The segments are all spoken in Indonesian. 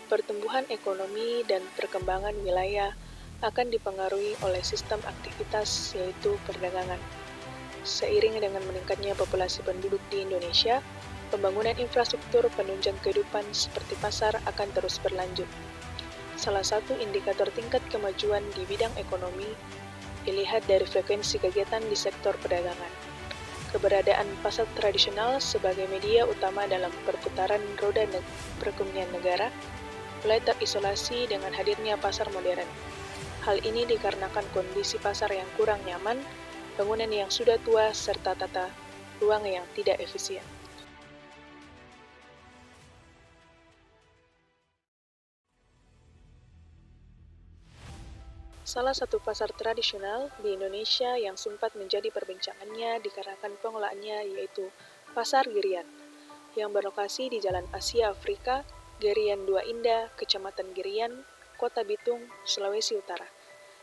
Pertumbuhan ekonomi dan perkembangan wilayah akan dipengaruhi oleh sistem aktivitas yaitu perdagangan. Seiring dengan meningkatnya populasi penduduk di Indonesia, pembangunan infrastruktur penunjang kehidupan seperti pasar akan terus berlanjut. Salah satu indikator tingkat kemajuan di bidang ekonomi dilihat dari frekuensi kegiatan di sektor perdagangan. Keberadaan pasar tradisional sebagai media utama dalam perputaran roda perekonomian negara mulai terisolasi dengan hadirnya pasar modern. Hal ini dikarenakan kondisi pasar yang kurang nyaman, bangunan yang sudah tua, serta tata ruang yang tidak efisien. Salah satu pasar tradisional di Indonesia yang sempat menjadi perbincangannya dikarenakan pengelolaannya yaitu Pasar Girian, yang berlokasi di Jalan Asia Afrika, Girian 2 Indah, Kecamatan Girian, Kota Bitung, Sulawesi Utara.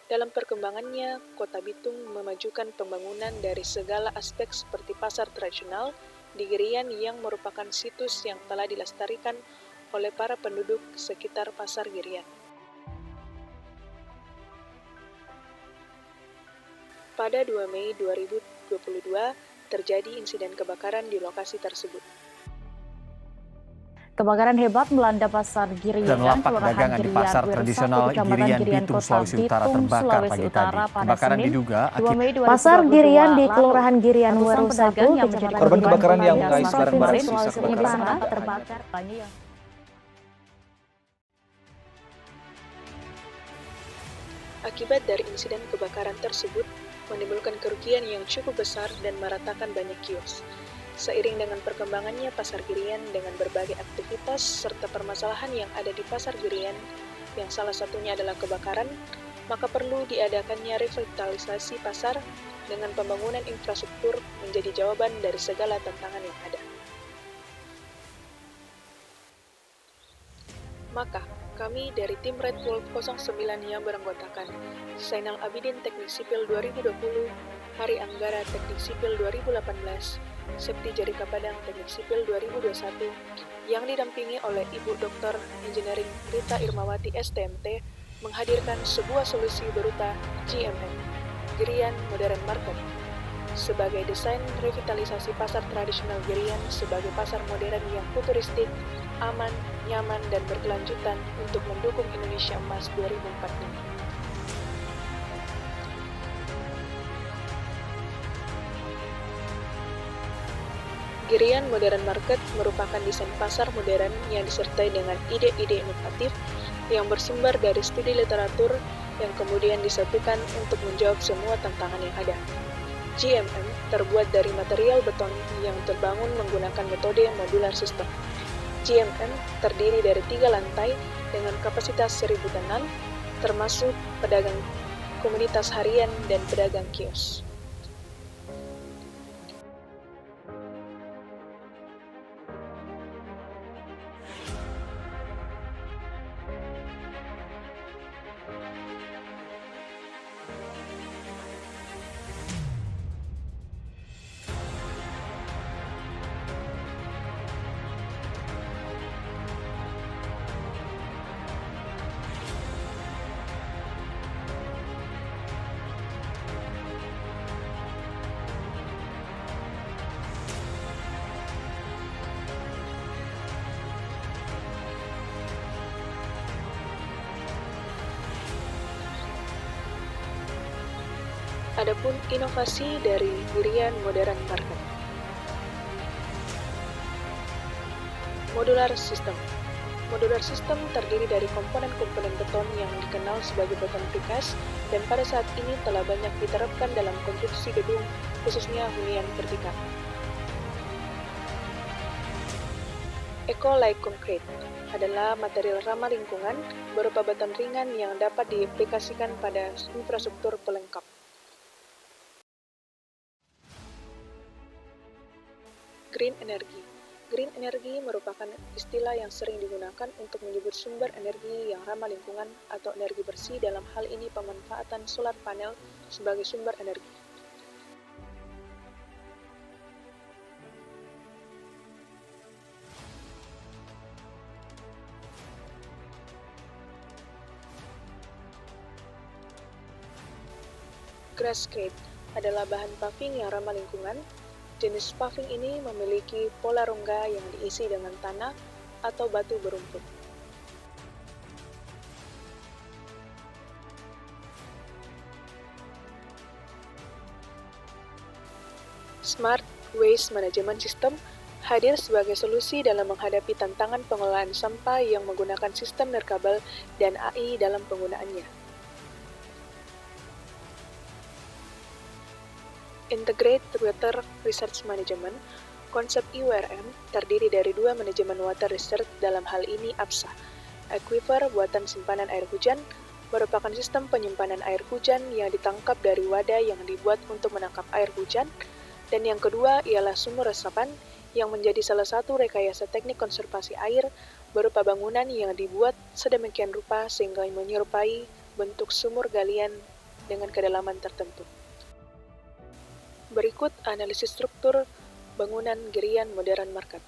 Dalam perkembangannya, Kota Bitung memajukan pembangunan dari segala aspek seperti pasar tradisional di Girian yang merupakan situs yang telah dilestarikan oleh para penduduk sekitar Pasar Girian. Pada 2 Mei 2022, terjadi insiden kebakaran di lokasi tersebut. Kebakaran hebat melanda Pasar Girian dan lapak dagangan di pasar tradisional Girian Bitung, Sulawesi Utara terbakar pagi tadi. Kebakaran diduga akibat Pasar Girian di Kelurahan Girian Weru 1, Kecamatan korban kebakaran yang mengais barang-barang sisa kebakaran terbakar. Akibat dari insiden kebakaran tersebut, menimbulkan kerugian yang cukup besar dan meratakan banyak kios. Seiring dengan perkembangannya Pasar Girian dengan berbagai aktivitas serta permasalahan yang ada di Pasar Girian, yang salah satunya adalah kebakaran, maka perlu diadakannya revitalisasi pasar dengan pembangunan infrastruktur menjadi jawaban dari segala tantangan yang ada. Maka, kami dari tim Red Wolf 09 yang beranggotakan Zainal Abidin Teknik Sipil 2020, Hari Anggara Teknik Sipil 2018, Septi Jarika Padang Teknik Sipil 2021, yang didampingi oleh Ibu Dr. Engineering Rita Irmawati STMT, menghadirkan sebuah solusi berupa GMM, Girian Modern Market, sebagai desain revitalisasi pasar tradisional Girian sebagai pasar modern yang futuristik, aman, nyaman, dan berkelanjutan untuk mendukung Indonesia Emas 2045. Girian Modern Market merupakan desain pasar modern yang disertai dengan ide-ide inovatif yang bersumber dari studi literatur yang kemudian disatukan untuk menjawab semua tantangan yang ada. GMM terbuat dari material beton yang terbangun menggunakan metode modular system. GMM terdiri dari 3 lantai dengan kapasitas 1.000 tenan, termasuk pedagang komunitas harian dan pedagang kios. Adapun inovasi dari Girian Modern Market. Modular System. Modular System terdiri dari komponen-komponen beton yang dikenal sebagai beton precast dan pada saat ini telah banyak diterapkan dalam konstruksi gedung, khususnya hunian vertikal. Eco-like concrete adalah material ramah lingkungan berupa beton ringan yang dapat diaplikasikan pada infrastruktur pelengkap. Green Energy. Green Energy merupakan istilah yang sering digunakan untuk menyebut sumber energi yang ramah lingkungan atau energi bersih, dalam hal ini pemanfaatan solar panel sebagai sumber energi. Grasscrete adalah bahan paving yang ramah lingkungan. Jenis paving ini memiliki pola rongga yang diisi dengan tanah atau batu berumput. Smart Waste Management System hadir sebagai solusi dalam menghadapi tantangan pengelolaan sampah yang menggunakan sistem nirkabel dan AI dalam penggunaannya. Integrated Water Research Management, konsep IWRM terdiri dari dua manajemen water research, dalam hal ini APSA. Aquifer buatan simpanan air hujan merupakan sistem penyimpanan air hujan yang ditangkap dari wadah yang dibuat untuk menangkap air hujan, dan yang kedua ialah sumur resapan yang menjadi salah satu rekayasa teknik konservasi air berupa bangunan yang dibuat sedemikian rupa sehingga menyerupai bentuk sumur galian dengan kedalaman tertentu. Berikut analisis struktur bangunan Girian Modern Market.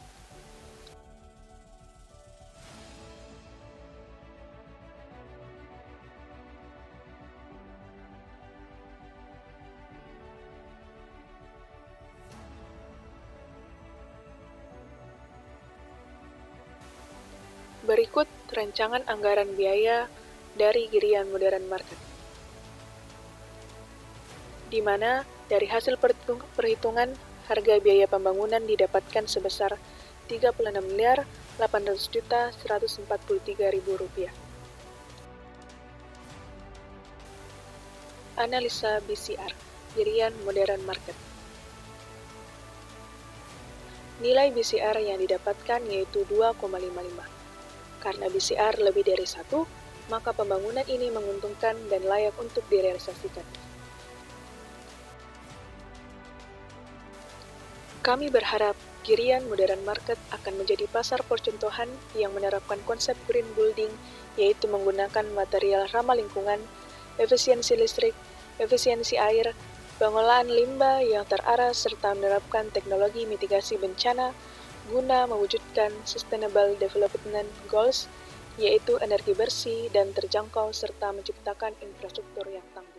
Berikut rancangan anggaran biaya dari Girian Modern Market, di mana dari hasil perhitungan harga biaya pembangunan didapatkan sebesar Rp36.800.143.000. Analisa BCR Girian Modern Market. Nilai BCR yang didapatkan yaitu 2,55. Karena BCR lebih dari 1, maka pembangunan ini menguntungkan dan layak untuk direalisasikan. Kami berharap Girian Modern Market akan menjadi pasar percontohan yang menerapkan konsep green building, yaitu menggunakan material ramah lingkungan, efisiensi listrik, efisiensi air, pengolahan limbah yang terarah, serta menerapkan teknologi mitigasi bencana guna mewujudkan Sustainable Development Goals, yaitu energi bersih dan terjangkau serta menciptakan infrastruktur yang tangguh.